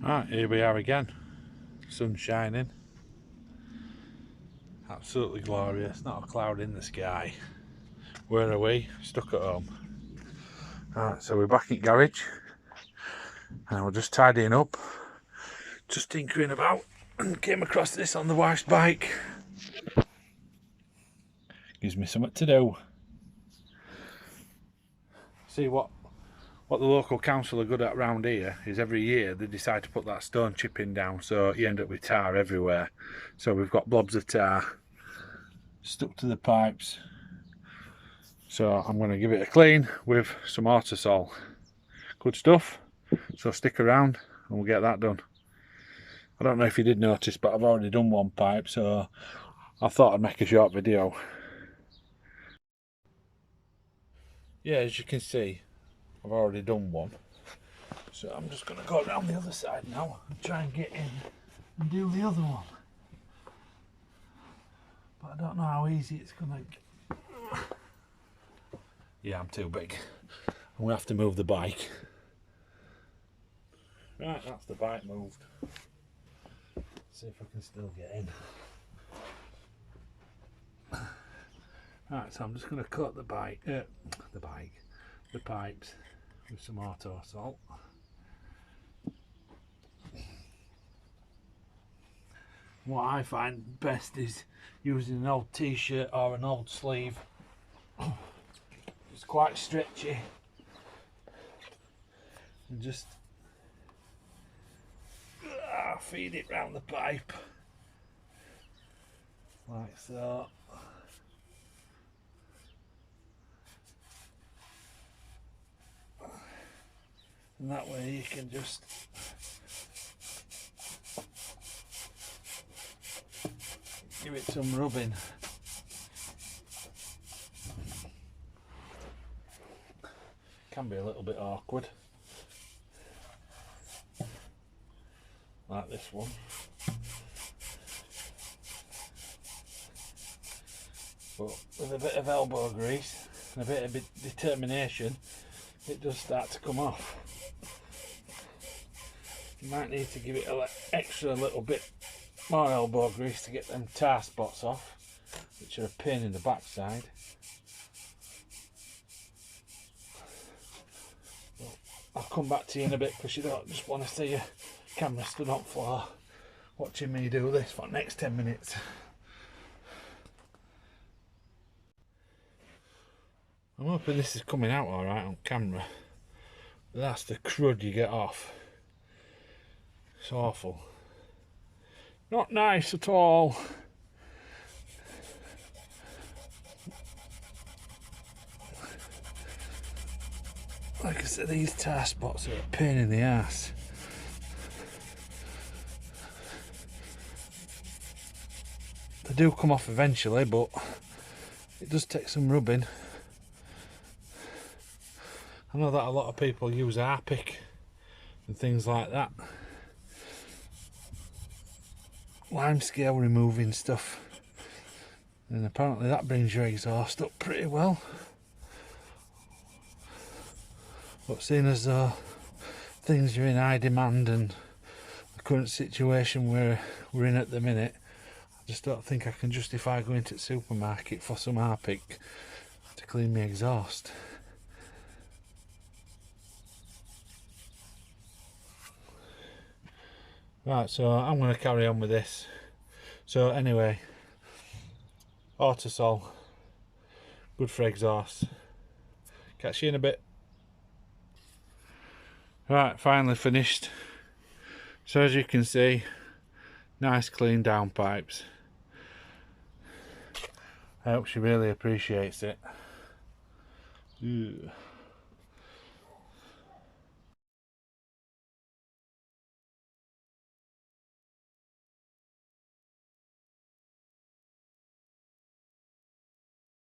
Right, here we are again. Sun shining. Absolutely glorious, not a cloud in the sky. Where are we? Stuck at home. Right, so we're back in garage and we're just tidying up, just tinkering about, and came across this on the wife's bike. Gives me something to do. See what the local council are good at around here is every year they decide to put that stone chipping down, so you end up with tar everywhere. So we've got blobs of tar stuck to the pipes, so I'm going to give it a clean with some Autosol. Good stuff, so stick around and we'll get that done. I don't know if you did notice, but I've already done one pipe, so I thought I'd make a short video. Yeah, as you can see, I've already done one, so I'm just going to go around the other side now and try and get in and do the other one. But I don't know how easy it's going to... Yeah, I'm too big. I'm going to have to move the bike. Right, that's the bike moved. See if I can still get in. Right, so I'm just going to cut the pipes with some Autosol. What I find best is using an old t-shirt or an old sleeve. It's quite stretchy, and just feed it round the pipe like so. And that way you can just give it some rubbing. Can be a little bit awkward, like this one. But with a bit of elbow grease and a bit of determination, it does start to come off. You might need to give it an extra little bit more elbow grease to get them tar spots off, which are a pain in the backside. But I'll come back to you in a bit, because you don't just want to see your camera stood on floor watching me do this for the next 10 minutes. I'm hoping this is coming out alright on camera. But that's the crud you get off. It's awful. Not nice at all. Like I said, these tar spots are a pain in the ass. They do come off eventually, but it does take some rubbing. I know that a lot of people use R-PHA and things like that. Lime scale removing stuff. And apparently that brings your exhaust up pretty well. But seeing as though things are in high demand and the current situation we're in at the minute, I just don't think I can justify going to the supermarket for some R-PHA to clean my exhaust. Right, so I'm going to carry on with this. So anyway, Autosol, good for exhaust. Catch you in a bit. Right, finally finished. So as you can see, nice clean downpipes. I hope she really appreciates it. Ew.